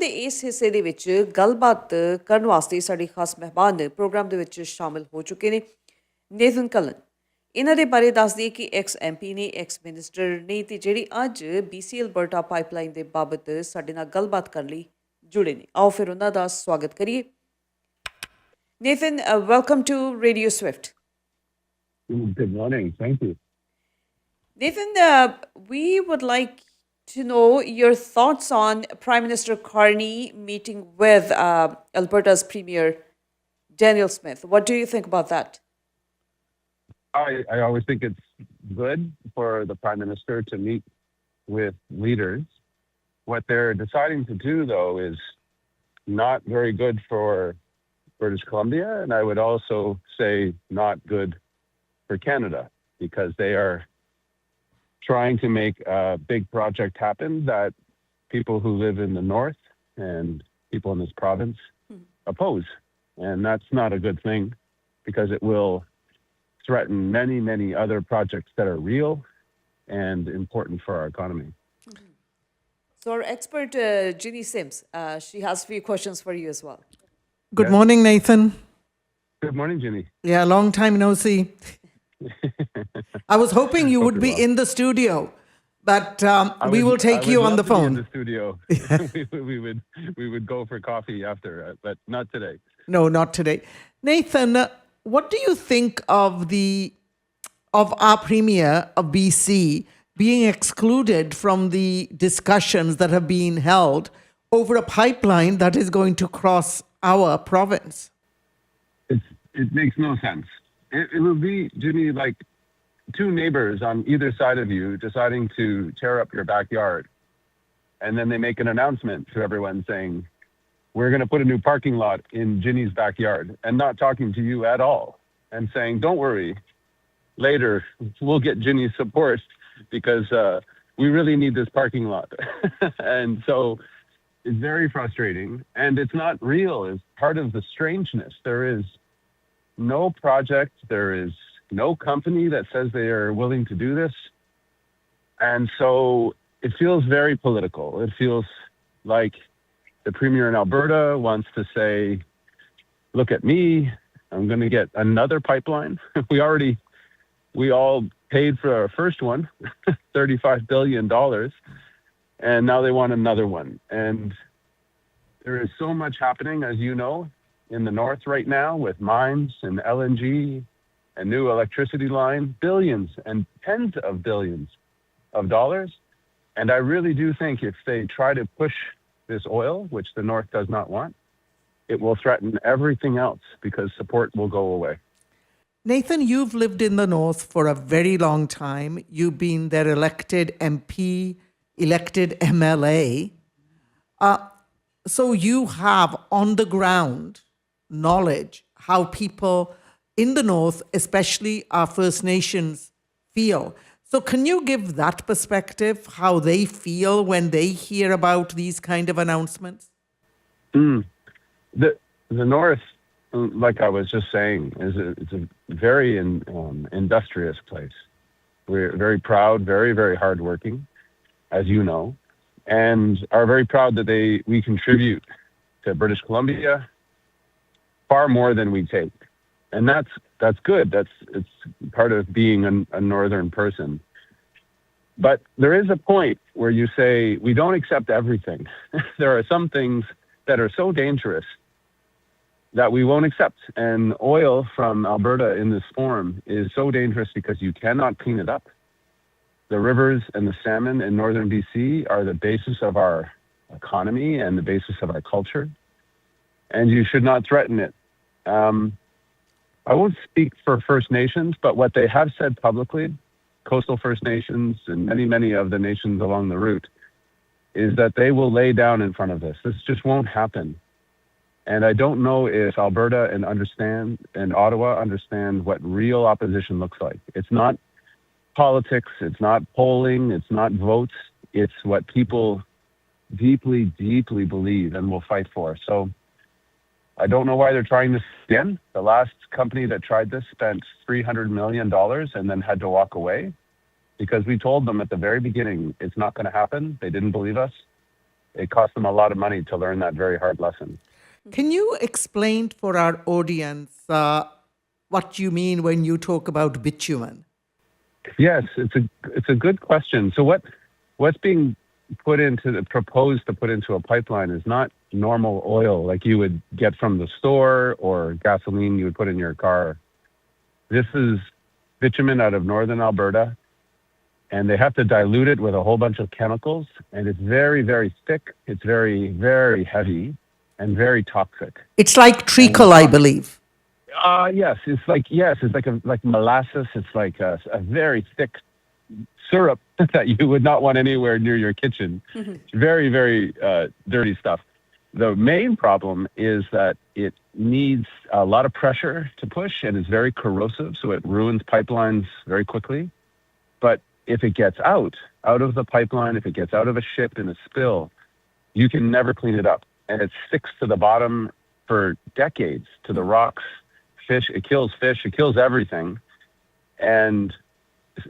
ਦੇ ਇਸ ਹਿੱਸੇ ਦੇ ਵਿੱਚ ਗੱਲਬਾਤ ਕਰਨ ਵਾਸਤੇ ਸਾਡੇ ਖਾਸ ਮਹਿਮਾਨ ਪ੍ਰੋਗਰਾਮ ਦੇ ਵਿੱਚ ਸ਼ਾਮਿਲ ਹੋ ਚੁੱਕੇ ਨੇ ਨੇਥਨ ਕਲਨ। ਇਹਨਾਂ ਦੇ ਬਾਰੇ ਦੱਸ ਦਈਏ ਕਿ ਐਕਸ ਐਮਪੀ ਨੇ, ਐਕਸ ਮਿਨਿਸਟਰ ਨੇ ਤੇ ਜਿਹੜੀ ਅੱਜ BC ਅਲਬਰਟਾ ਪਾਈਪਲਾਈਨ ਦੇ ਬਾਬਤ ਸਾਡੇ ਨਾਲ ਗੱਲਬਾਤ ਕਰਨ ਲਈ ਜੁੜੇ ਨੇ। ਆਓ ਫਿਰ ਉਹਨਾਂ ਦਾ ਸਵਾਗਤ ਕਰੀਏ। Nathan, welcome to Radio Swift. Good morning. Thank you. Nathan, we would like to know your thoughts on Prime Minister Carney meeting with Alberta's Premier Daniel Smith. What do you think about that? I always think it's good for the Prime Minister to meet with leaders. What they're deciding to do, though, is not very good for British Columbia, and I would also say not good for Canada, because they are trying to make a big project happen that people who live in the north and people in this province oppose. And that's not a good thing, because it will threaten many, many other projects that are real and important for our economy. So our expert, Ginny Sims, she has a few questions for you as well. Good morning, Nathan. Good morning, Ginny. Yeah, long time no see. I was hoping you would be in the studio, but we will take you on the phone. In the studio, we would go for coffee after, but not today. No, not today. Nathan, what do you think of our Premier of BC being excluded from the discussions that have been held over a pipeline that is going to cross our province? It makes no sense. It will be, Jimmy, like two neighbors on either side of you deciding to tear up your backyard. And then they make an announcement to everyone saying, we're going to put a new parking lot in Ginny's backyard, and not talking to you at all and saying, don't worry, later we'll get Ginny's support because we really need this parking lot. And so it's very frustrating, and it's not real. It's part of the strangeness. There is no project, there is no company that says they are willing to do this. And so it feels very political. It feels like the Premier in Alberta wants to say, look at me, I'm going to get another pipeline. We all paid for our first one, $35 billion, and now they want another one. And there is so much happening, as you know, in the north right now with mines and LNG and new electricity line, billions and tens of billions of dollars. And I really do think if they try to push this oil, which the north does not want, it will threaten everything else because support will go away. Nathan, you've lived in the north for a very long time. You've been their elected MP, elected MLA. So you have on the ground knowledge how people in the north, especially our First Nations, feel. So can you give that perspective, how they feel when they hear about these kind of announcements? The north, like I was just saying, it's a very industrious place. We're very proud, very, very hardworking, as you know, and are very proud that we contribute to British Columbia far more than we take. And that's good. It's part of being a northern person. But there is a point where you say, we don't accept everything. There are some things that are so dangerous that we won't accept. And oil from Alberta in this form is so dangerous because you cannot clean it up. The rivers and the salmon in northern BC are the basis of our economy and the basis of our culture. And you should not threaten it. I won't speak for First Nations, but what they have said publicly, coastal First Nations and many, many of the nations along the route, is that they will lay down in front of this. This just won't happen. And I don't know if Alberta and Ottawa understand what real opposition looks like. It's not politics, it's not polling, it's not votes, it's what people deeply, deeply believe and will fight for. So I don't know why they're trying this again. The last company that tried this spent $300 million and then had to walk away because we told them at the very beginning, it's not going to happen. They didn't believe us. it cost them a lot of money to learn that very hard lesson. Can you explain for our audience what you mean when you talk about bitumen? Yes, it's a good question. So what's being proposed to put into a pipeline is not normal oil like you would get from the store or gasoline you would put in your car. This is bitumen out of northern Alberta, and they have to dilute it with a whole bunch of chemicals, and it's very, very thick. It's very, very heavy and very toxic. It's like And treacle, I believe. yes, it's like molasses. It's like a very thick syrup that you would not want anywhere near your kitchen. It's very, very dirty stuff. The main problem is that it needs a lot of pressure to push, and it's very corrosive, so it ruins pipelines very quickly. But if it gets out of the pipeline, if it gets out of a ship in a spill, you can never clean it up. And it sticks to the bottom for decades, to the rocks, fish. It kills everything. And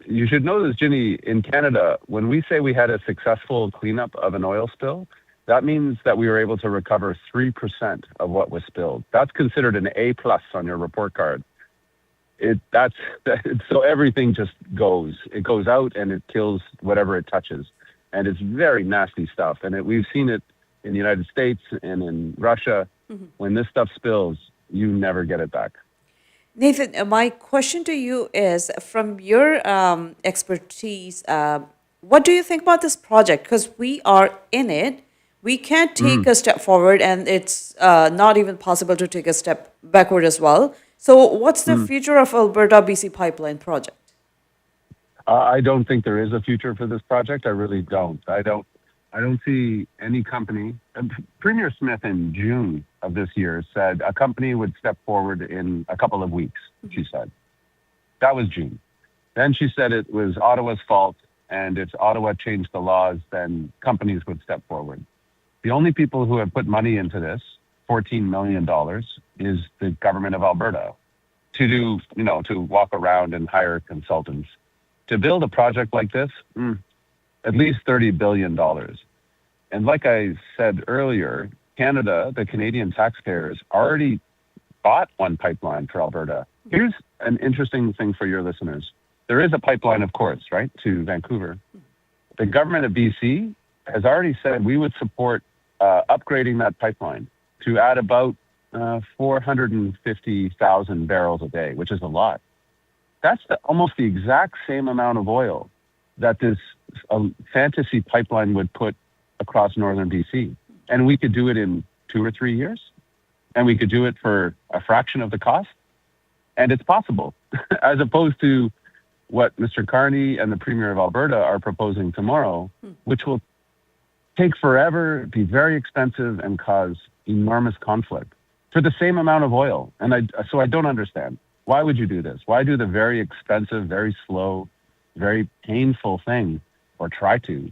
you should know this, Ginny, in Canada, when we say we had a successful cleanup of an oil spill, that means that we were able to recover 3% of what was spilled. That's considered an A+ on your report card. So everything just goes. It goes out and it kills whatever it touches. And it's very nasty stuff. And we've seen it in the United States and in Russia. When this stuff spills, you never get it back. Nathan, my question to you is, from your expertise, what do you think about this project? Because we are in it. We can't take a step forward, and it's not even possible to take a step backward as well. So what's the future of Alberta-BC pipeline project? I don't think there is a future for this project. I really don't. I don't see any company. Premier Smith in June of this year said a company would step forward in a couple of weeks, she said. That was June. Then she said it was Ottawa's fault, and if Ottawa changed the laws, then companies would step forward. The only people who have put money into this, $14 million, is the government of Alberta to walk around and hire consultants. To build a project like this, at least $30 billion. And like I said earlier, Canada, the Canadian taxpayers, already bought one pipeline for Alberta. Here's an interesting thing for your listeners. There is a pipeline, of course, right, to Vancouver. The government of BC has already said we would support upgrading that pipeline to add about 450,000 barrels a day, which is a lot. That's almost the exact same amount of oil that this fantasy pipeline would put across northern BC. And we could do it in 2 or 3 years. And we could do it for a fraction of the cost. And it's possible, as opposed to what Mr. Carney and the Premier of Alberta are proposing tomorrow, which will take forever, be very expensive, and cause enormous conflict for the same amount of oil. And so I don't understand. Why would you do this? Why do the very expensive, very slow, very painful thing, or try to,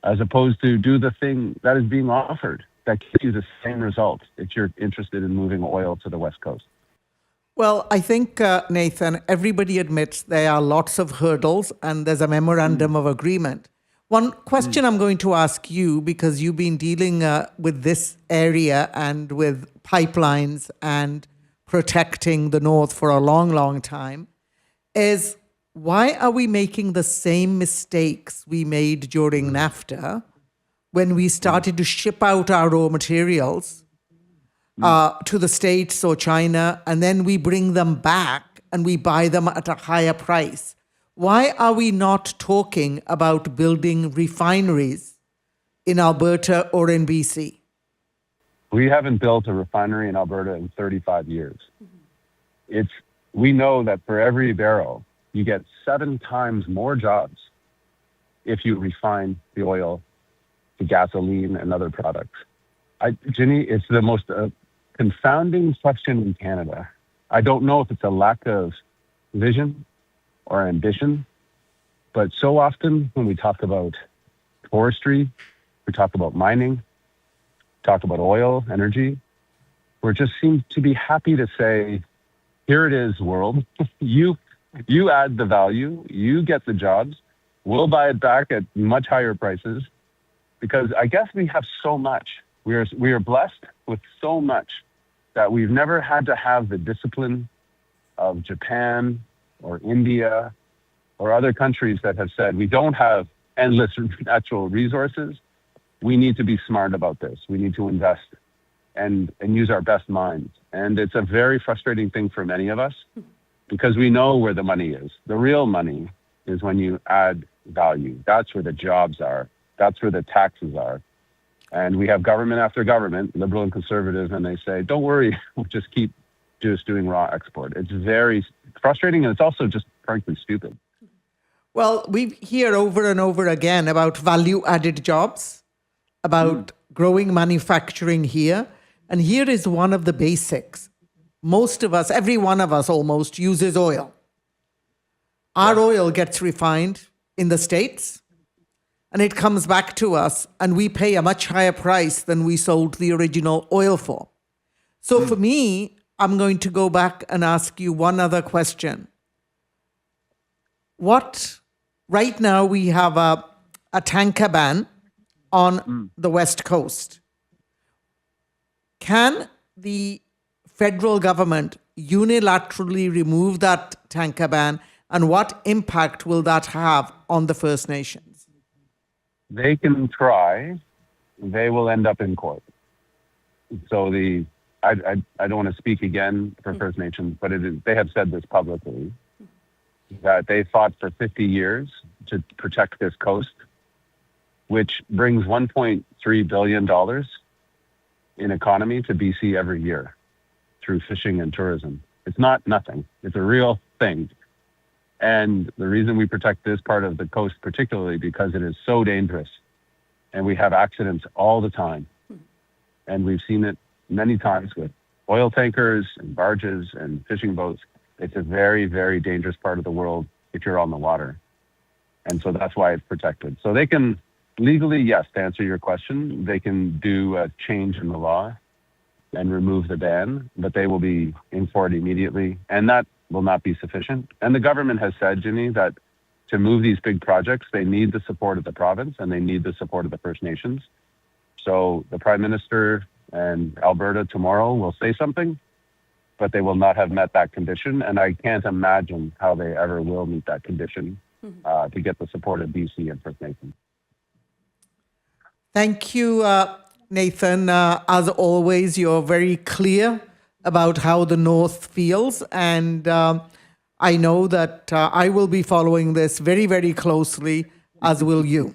as opposed to do the thing that is being offered that gives you the same result if you're interested in moving oil to the West Coast? Well, I think, Nathan, everybody admits there are lots of hurdles and there's a memorandum of agreement. One question I'm going to ask you, because you've been dealing with this area and with pipelines and protecting the North for a long, long time, is why are we making the same mistakes we made during NAFTA when we started to ship out our raw materials to the States or China, and then we bring them back and we buy them at a higher price? Why are we not talking about building refineries in Alberta or in BC? We haven't built a refinery in Alberta in 35 years. We know that for every barrel, you get 7 times more jobs if you refine the oil to gasoline and other products. Ginny, it's the most confounding question in Canada. I don't know if it's a lack of vision or ambition, but so often when we talk about forestry, we talk about mining, talk about oil, energy, we just seem to be happy to say, here it is, world. You add the value, you get the jobs, we'll buy it back at much higher prices, because I guess we have so much. We are blessed with so much that we've never had to have the discipline of Japan or India or other countries that have said we don't have endless natural resources. We need to be smart about this. We need to invest and use our best minds. And it's a very frustrating thing for many of us because we know where the money is. The real money is when you add value. That's where the jobs are. That's where the taxes are. And we have government after government, liberal and conservative, and they say, don't worry, we'll just keep just doing raw export. It's very frustrating, and it's also just frankly stupid. Well, we hear over and over again about value-added jobs, about growing manufacturing here. And here is one of the basics. Most of us, every one of us almost, uses oil. Our oil gets refined in the States, and it comes back to us, and we pay a much higher price than we sold the original oil for. So for me, I'm going to go back and ask you one other question. Right now we have a tanker ban on the West Coast. Can the federal government unilaterally remove that tanker ban, and what impact will that have on the First Nations? They can try. They will end up in court. So I don't want to speak again for First Nations, but they have said this publicly, that they fought for 50 years to protect this coast, which brings $1.3 billion in economy to BC every year through fishing and tourism. It's not nothing. It's a real thing. And the reason we protect this part of the coast particularly because it is so dangerous and we have accidents all the time. And we've seen it many times with oil tankers and barges and fishing boats. It's a very, very dangerous part of the world if you're on the water. And so that's why it's protected. So they can legally, yes, to answer your question, they can do a change in the law and remove the ban, but they will be in court immediately. And that will not be sufficient. And the government has said, Ginny, that to move these big projects, they need the support of the province and they need the support of the First Nations. So the Prime Minister and Alberta tomorrow will say something, but they will not have met that condition. And I can't imagine how they ever will meet that condition to get the support of BC and First Nations. Thank you, Nathan. As always, you're very clear about how the North feels. And I know that I will be following this very, very closely, as will you.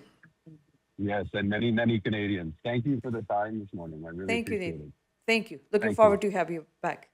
Yes, and many, many Canadians. Thank you for the time this morning. I really Thank you, appreciate Nathan. it. Thank you. Looking Thank forward you. to have you back.